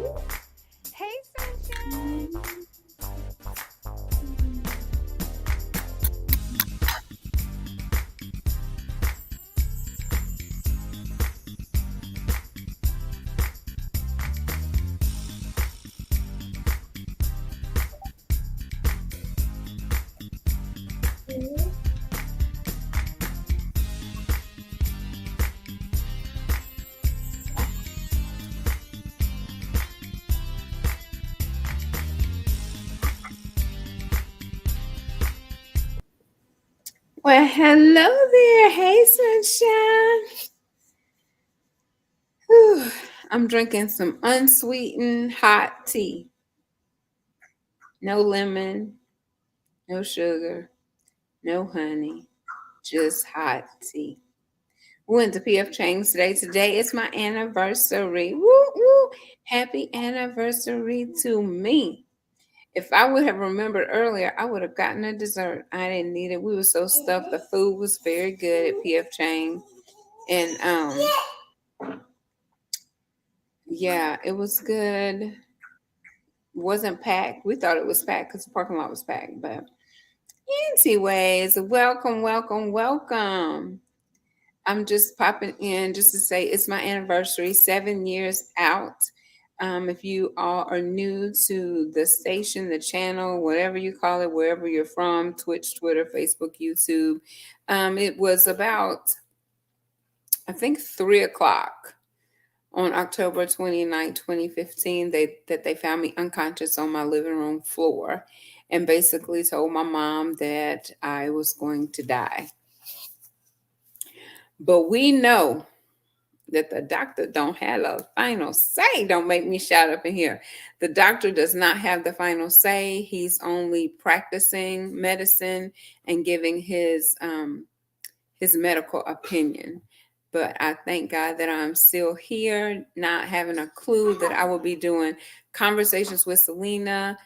Hey, sunshine. Well, hello there. Hey, sunshine. Whew. I'm drinking some unsweetened hot tea. No lemon, no sugar, no honey, just hot tea. We went to PF Chang's today. Today is my anniversary. Woo woo! Happy anniversary to me. If I would have remembered earlier, I would have gotten a dessert. I didn't need it. We were so stuffed. The food was very good at PF Chang. And yeah, it was good. Wasn't packed. We thought it was packed because the parking lot was packed. But anyways, welcome, welcome, welcome. I'm just popping in just to say it's my anniversary, 7 years out. If you all are new to the station, the channel, whatever you call it, wherever you're from, Twitch, Twitter, Facebook, YouTube, it was about, I think, 3 o'clock on October 29, 2015, they found me unconscious on my living room floor and basically told my mom that I was going to die. But we know that the doctor don't have a final say. Don't make me shout up in here. The doctor does not have the final say. He's only practicing medicine and giving his medical opinion. But I thank God that I'm still here, not having a clue that I will be doing conversations with Celena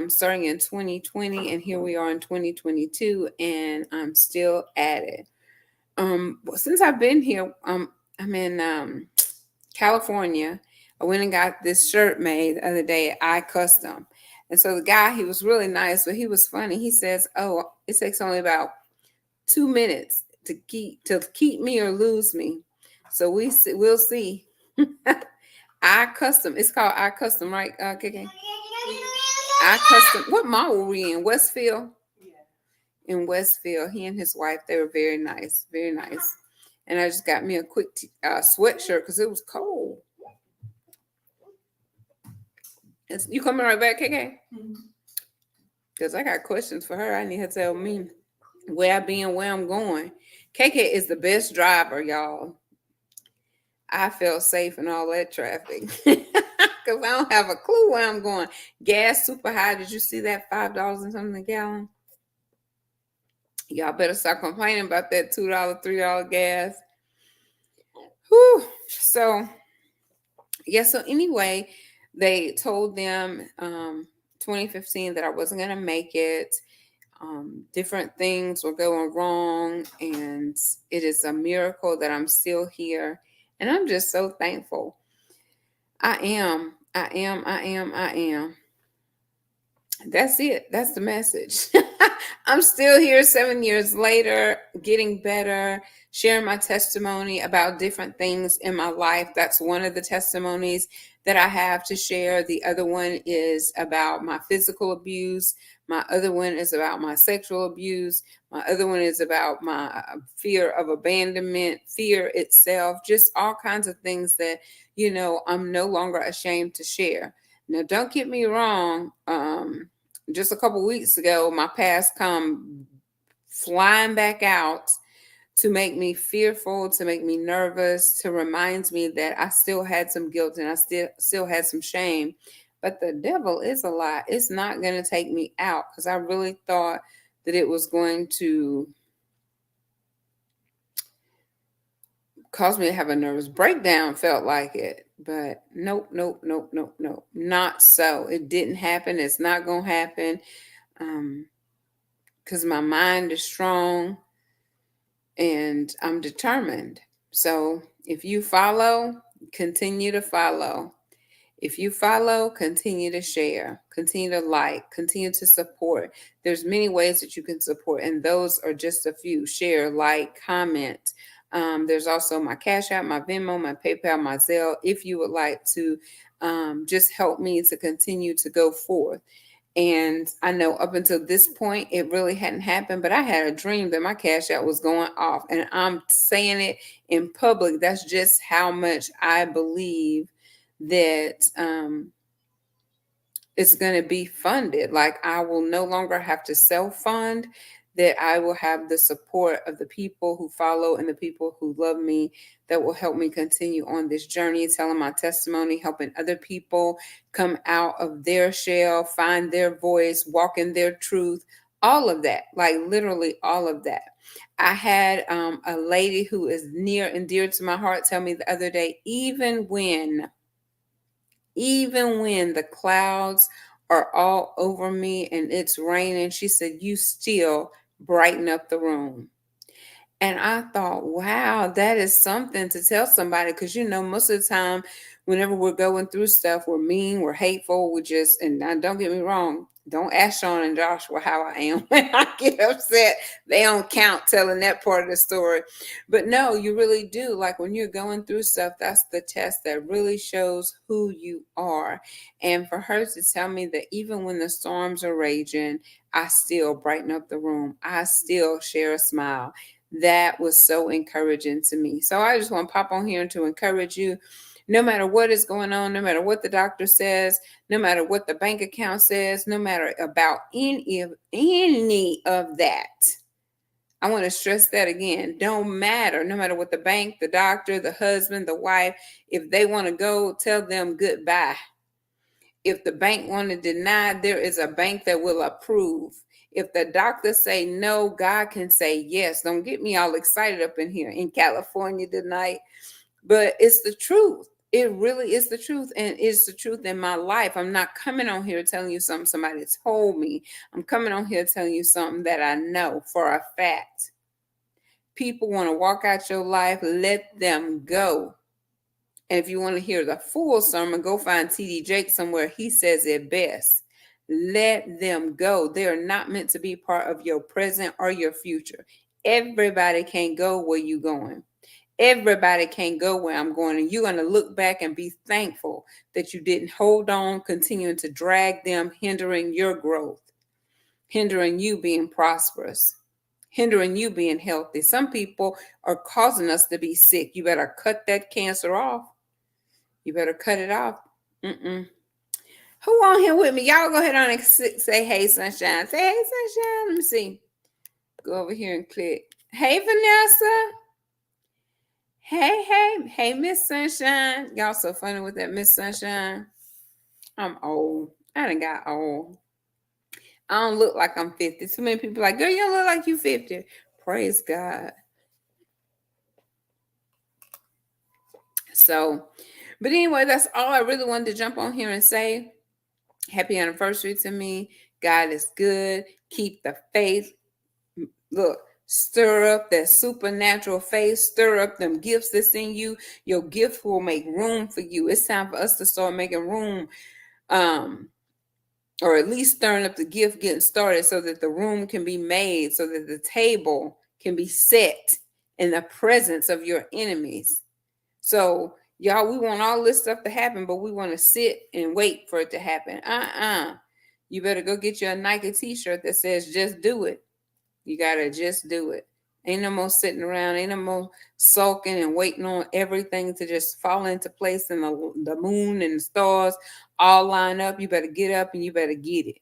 starting in 2020. And here we are in 2022, and I'm still at it. Since I've been here, I'm in California. I went and got this shirt made the other day at iCustom. And so the guy, he was really nice, but he was funny. He says, "Oh, it takes only about 2 minutes to keep me or lose me." So we'll see. I custom. It's called I custom, right? KK? I custom. What mall were we in? Westfield. In Westfield, he and his wife, they were very nice, very nice. And I just got me a quick sweatshirt because it was cold. You coming right back, KK? Because I got questions for her. I need her to tell me where I be and where I'm going. KK is the best driver, y'all. I felt safe in all that traffic because I don't have a clue where I'm going. Gas super high. Did you see that $5 and something a gallon? Y'all better start complaining about that $2, $3 gas. Whew. So yeah. So anyway, they told them 2015 that I wasn't gonna make it. Different things were going wrong, and it is a miracle that I'm still here. And I'm just so thankful. I am. I am. I am. I am. That's it. That's the message. I'm still here 7 years later, getting better, sharing my testimony about different things in my life. That's one of the testimonies that I have to share. The other one is about my physical abuse. My other one is about my sexual abuse. My other one is about my fear of abandonment, fear itself, just all kinds of things that, I'm no longer ashamed to share. Now, don't get me wrong. Just a couple weeks ago, my past come flying back out to make me fearful, to make me nervous, to remind me that I still had some guilt and I still had some shame. But the devil is a lie. It's not going to take me out because I really thought that it was going to cause me to have a nervous breakdown, felt like it. But nope, nope, nope, nope, nope. Not so. It didn't happen. It's not going to happen. Because my mind is strong and I'm determined. So if you follow, continue to follow. If you follow, continue to share, continue to like, continue to support. There's many ways that you can support, and those are just a few. Share, like, comment. There's also my Cash App, my Venmo, my PayPal, my Zelle, if you would like to just help me to continue to go forth. And I know up until this point, it really hadn't happened, but I had a dream that my Cash App was going off. And I'm saying it in public. That's just how much I believe that it's going to be funded. Like, I will no longer have to self-fund, that I will have the support of the people who follow and the people who love me that will help me continue on this journey, telling my testimony, helping other people come out of their shell, find their voice, walk in their truth, all of that, like literally all of that. I had a lady who is near and dear to my heart tell me the other day, even when the clouds are all over me and it's raining, she said, you still brighten up the room. And I thought, wow, that is something to tell somebody, because, most of the time, whenever we're going through stuff, we're mean, we're hateful, we just, and now don't get me wrong, don't ask Sean and Joshua how I am when I get upset. They don't count telling that part of the story. But no, you really do. Like, when you're going through stuff, that's the test that really shows who you are. And for her to tell me that even when the storms are raging, I still brighten up the room, I still share a smile, that was so encouraging to me. So I just want to pop on here to encourage you. No matter what is going on, no matter what the doctor says, no matter what the bank account says, no matter about any of that. I want to stress that again. Don't matter. No matter what the bank, the doctor, the husband, the wife, if they want to go, tell them goodbye. If the bank want to deny, there is a bank that will approve. If the doctor say no, God can say yes. Don't get me all excited up in here in California tonight, but it's the truth. It really is the truth, and it's the truth in my life. I'm not coming on here telling you something somebody told me. I'm coming on here telling you something that I know for a fact. People want to walk out your life, let them go. And if you want to hear the full sermon, go find T.D. Jakes somewhere. He says it best. Let them go. They are not meant to be part of your present or your future. Everybody can't go where you're going. Everybody can't go where I'm going. And you're going to look back and be thankful that you didn't hold on, continuing to drag them, hindering your growth, hindering you being prosperous, hindering you being healthy. Some people are causing us to be sick. You better cut that cancer off. You better cut it off. Who on here with me? Y'all go ahead on and say, hey, Sunshine. Say, hey, Sunshine. Let me see. Go over here and click. Hey, Vanessa. Hey, Miss Sunshine. Y'all so funny with that Miss Sunshine. I'm old. I done got old. I don't look like I'm 50. Too many people like, girl, you don't look like you 50. Praise God. So, but anyway, that's all I really wanted to jump on here and say. Happy anniversary to me. God is good. Keep the faith. Look, stir up that supernatural faith. Stir up them gifts that's in you. Your gift will make room for you. It's time for us to start making room. Or at least stirring up the gift, getting started, so that the room can be made, so that the table can be set in the presence of your enemies. So, y'all, we want all this stuff to happen, but we want to sit and wait for it to happen. You better go get you a Nike t-shirt that says, just do it. You got to just do it. Ain't no more sitting around. Ain't no more sulking and waiting on everything to just fall into place, and the moon and the stars all line up. You better get up and you better get it,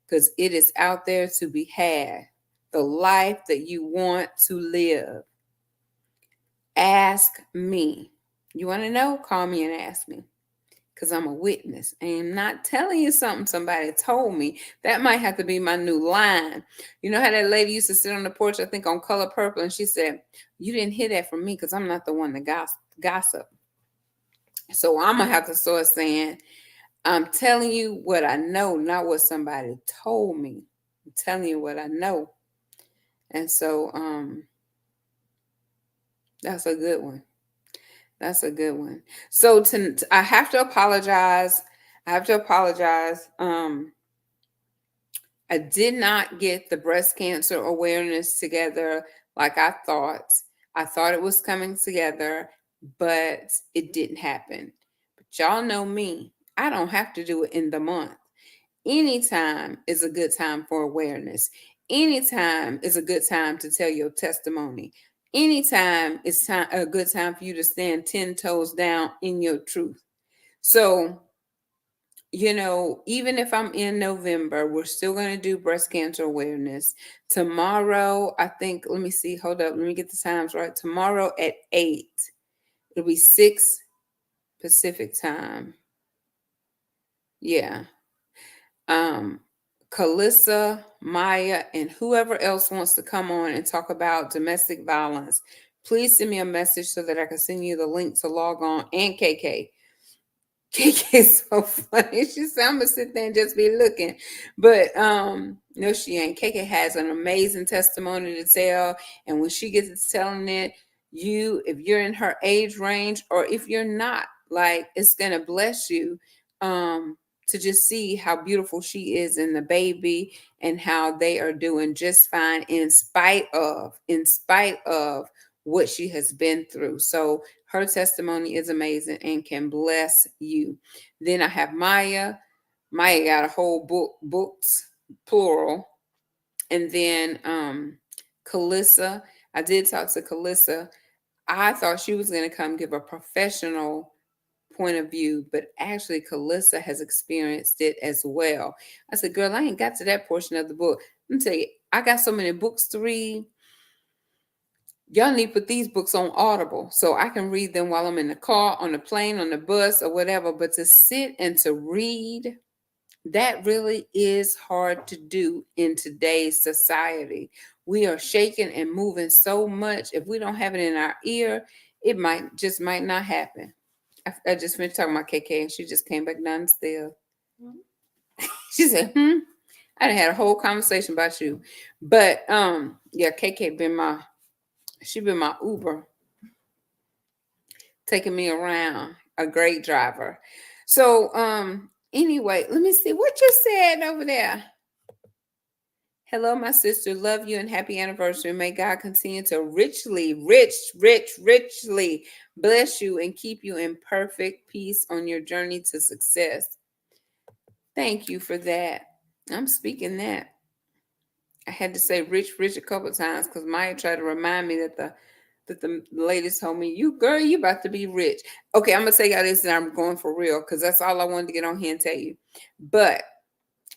because it is out there to be had. The life that you want to live. Ask me. You want to know? Call me and ask me, because I'm a witness. I am not telling you something somebody told me. That might have to be my new line. You know how that lady used to sit on the porch, I think on Color Purple, and she said, you didn't hear that from me, because I'm not the one to gossip. So I'm going to have to start saying, I'm telling you what I know, not what somebody told me. I'm telling you what I know. And so that's a good one. That's a good one. So I have to apologize. I have to apologize. I did not get the breast cancer awareness together like I thought. I thought it was coming together, but it didn't happen. But y'all know me. I don't have to do it in the month. Anytime is a good time for awareness. Anytime is a good time to tell your testimony. Anytime is a good time for you to stand 10 toes down in your truth. So, even if I'm in November, we're still going to do breast cancer awareness. Tomorrow, I think, let me see, hold up, let me get the times right. Tomorrow at 8, it'll be 6 Pacific time. Yeah. Kalissa, Maya, and whoever else wants to come on and talk about domestic violence, please send me a message so that I can send you the link to log on. And KK. KK's so funny. She said, I'm gonna sit there and just be looking. But no, she ain't. KK has an amazing testimony to tell. And when she gets to telling it, if you're in her age range, or if you're not, like, it's gonna bless you. To just see how beautiful she is and the baby, and how they are doing just fine in spite of what she has been through. So her testimony is amazing and can bless you. Then I have Maya. Maya got a whole books, plural. And then Kalissa. I did talk to Kalissa. I thought she was going to come give a professional point of view, but actually Kalissa has experienced it as well. I said, girl, I ain't got to that portion of the book. Let me tell you, I got so many books to read. Y'all need to put these books on Audible so I can read them while I'm in the car, on the plane, on the bus, or whatever. But to sit and to read, that really is hard to do in today's society. We are shaking and moving so much. If we don't have it in our ear, it might not happen. I just finished talking about KK, and she just came back down the stairs. She said, I done had a whole conversation about you. But yeah, KK been my Uber, taking me around. A great driver. So anyway, let me see what you said over there. Hello, my sister. Love you and happy anniversary. May God continue to richly bless you and keep you in perfect peace on your journey to success. Thank you for that. I'm speaking that. I had to say rich a couple of times because Maya tried to remind me that the ladies told me, you about to be rich. Okay, I'm gonna say y'all this and I'm going for real because that's all I wanted to get on here and tell you. But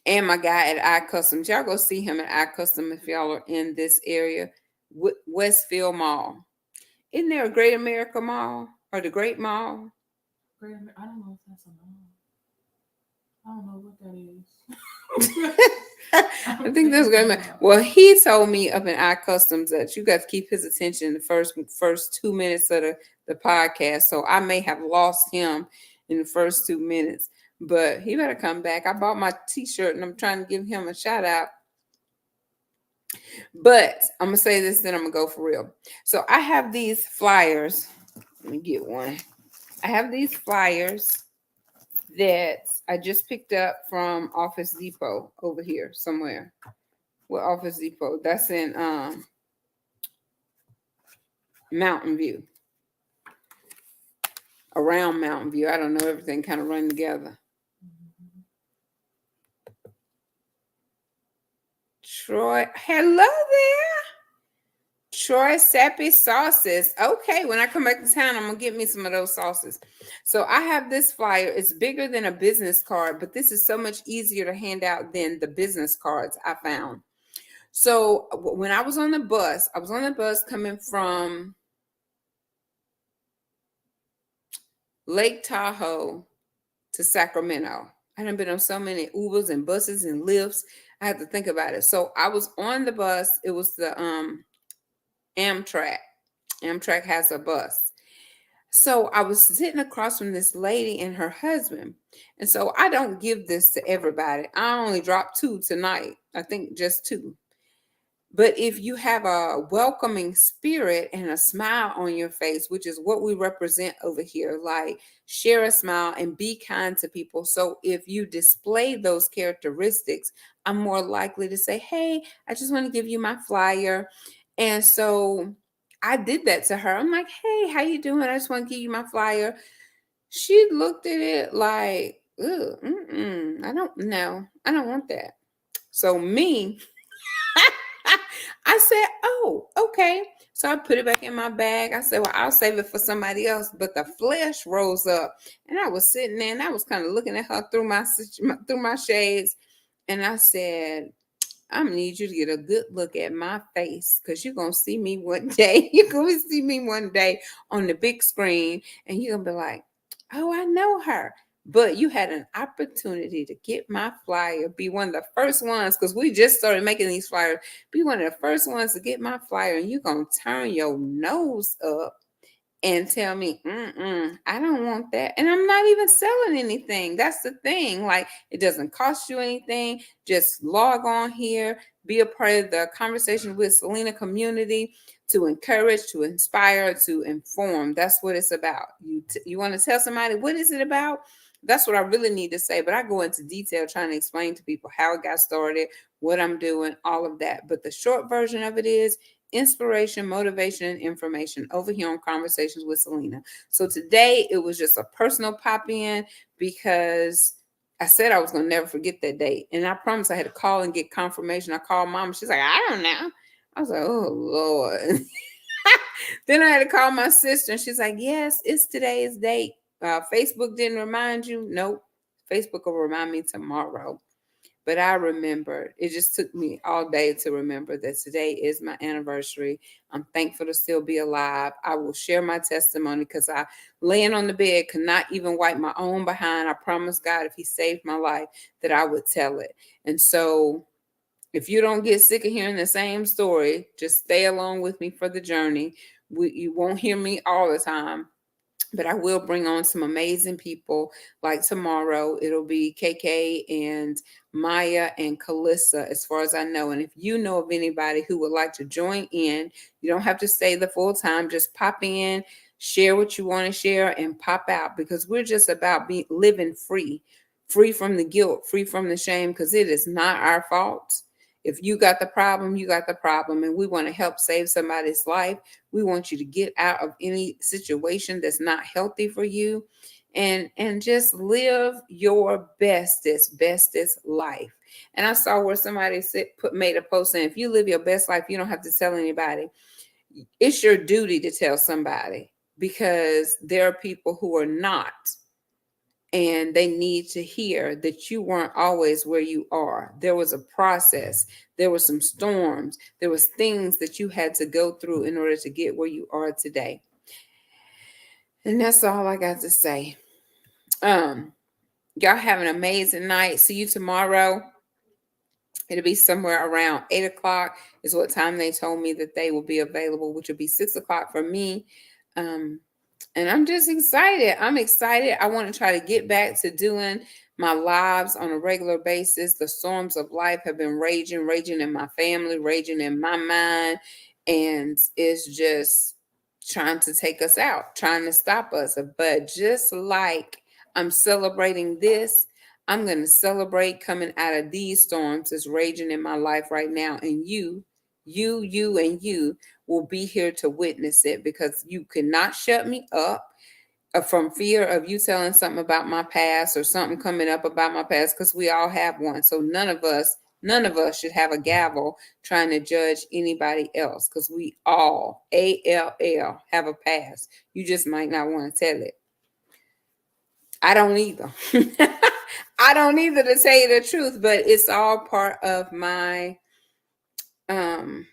and my guy at iCustoms, y'all go see him at iCustom if y'all are in this area. Westfield Mall. Isn't there a Great America Mall or the Great Mall? I don't know if that's a mall. I don't know what that is. I think that's good. Well, he told me up in iCustoms that you got to keep his attention the first 2 minutes of the podcast. So I may have lost him in the first 2 minutes, but he better come back. I bought my t-shirt and I'm trying to give him a shout out. But I'm going to say this, then I'm going to go for real. So I have these flyers. Let me get one. I have these flyers that I just picked up from Office Depot over here somewhere. What Office Depot? That's in Mountain View. Around Mountain View. I don't know, everything kind of run together. Troy, hello there. Troy Sappy sauces. Okay, when I come back to town, I'm going to get me some of those sauces. So I have this flyer. It's bigger than a business card, but this is so much easier to hand out than the business cards I found. So when I was on the bus coming from Lake Tahoe to Sacramento. I done been on so many Ubers and buses and Lyfts. I had to think about it. So I was on the bus. It was the Amtrak. Amtrak has a bus. So I was sitting across from this lady and her husband. And so I don't give this to everybody. I only dropped 2 tonight. I think just 2. But if you have a welcoming spirit and a smile on your face, which is what we represent over here, like share a smile and be kind to people. So if you display those characteristics, I'm more likely to say, hey, I just want to give you my flyer. And so I did that to her. I'm like, hey, how you doing? I just want to give you my flyer. She looked at it like, ugh, I don't know. I don't want that. So me, I said, oh, okay. So I put it back in my bag. I said, well, I'll save it for somebody else. But the flesh rose up, and I was sitting there, and I was kind of looking at her through my shades, and I said, I'm gonna need you to get a good look at my face because you're gonna see me one day. You're gonna see me one day on the big screen, and you're gonna be like, oh, I know her. But you had an opportunity to get my flyer, be one of the first ones, because we just started making these flyers, be one of the first ones to get my flyer, and you're gonna turn your nose up and tell me, I don't want that. And I'm not even selling anything. That's the thing. Like, it doesn't cost you anything. Just log on here, be a part of the conversation with Celena community to encourage, to inspire, to inform. That's what it's about. You want to tell somebody, what is it about? That's what I really need to say. But I go into detail trying to explain to people how it got started, what I'm doing, all of that. But the short version of it is inspiration, motivation, and information over here on Conversations with Celena. So today it was just a personal pop in because I said I was going to never forget that date. And I promised I had to call and get confirmation. I called mom. She's like, I don't know. I was like, oh, Lord. Then I had to call my sister, and she's like, yes, it's today's date. Facebook didn't remind you? Nope. Facebook will remind me tomorrow. But I remember, it just took me all day to remember that today is my anniversary. I'm thankful to still be alive. I will share my testimony because I, laying on the bed, could not even wipe my own behind. I promised God if He saved my life that I would tell it. And so if you don't get sick of hearing the same story, just stay along with me for the journey. You won't hear me all the time, but I will bring on some amazing people. Like tomorrow, it'll be KK and Maya and Kalissa, as far as I know. And if you know of anybody who would like to join in, you don't have to stay the full time. Just pop in, share what you want to share, and pop out because we're just about living free, free from the guilt, free from the shame, because it is not our fault. If you got the problem, you got the problem, and we want to help save somebody's life. We want you to get out of any situation that's not healthy for you and just live your bestest life. And I saw where somebody made a post saying if you live your best life, you don't have to tell anybody. It's your duty to tell somebody because there are people who are not, and they need to hear that you weren't always where you are. There was a process, there were some storms, there was things that you had to go through in order to get where you are today. And that's all I got to say. um y'all have an amazing night. See you tomorrow. It'll be somewhere around 8 o'clock is what time they told me that they will be available, which will be 6 o'clock for me. um and I'm just excited. I'm excited. I want to try to get back to doing my lives on a regular basis. The storms of life have been raging in my family, raging in my mind. And it's just trying to take us out, trying to stop us. But just like I'm celebrating this, I'm going to celebrate coming out of these storms that's raging in my life right now. And and you will be here to witness it because you cannot shut me up from fear of you telling something about my past or something coming up about my past because we all have one. So none of us should have a gavel trying to judge anybody else because we all have a past. You just might not want to tell it. I don't either. I don't either, to tell you the truth, but it's all part of my um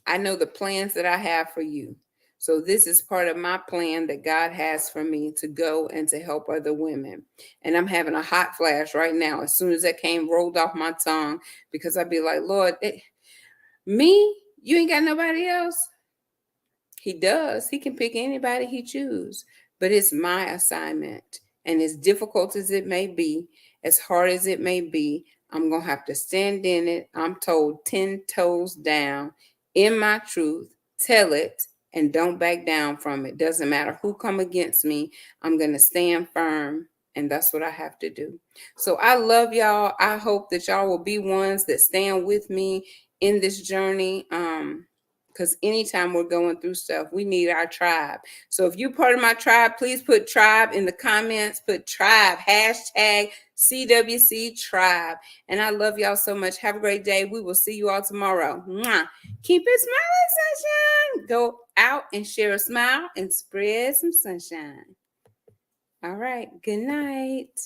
I know the plans that I have for you. So this is part of my plan that God has for me to go and to help other women. And I'm having a hot flash right now as soon as that came rolled off my tongue because I'd be like, Lord, me? You ain't got nobody else? He does. He can pick anybody he chooses. But it's my assignment. And as difficult as it may be, as hard as it may be, I'm going to have to stand in it. I'm told 10 toes down in my truth. Tell it and don't back down from it. Doesn't matter who come against me. I'm going to stand firm, and that's what I have to do. So I love y'all. I hope that y'all will be ones that stand with me in this journey. Because anytime we're going through stuff, we need our tribe. So if you're part of my tribe, please put tribe in the comments. Put tribe, hashtag CWC tribe. And I love y'all so much. Have a great day. We will see you all tomorrow. Mwah. Keep it smiling, sunshine. Go out and share a smile and spread some sunshine. All right. Good night.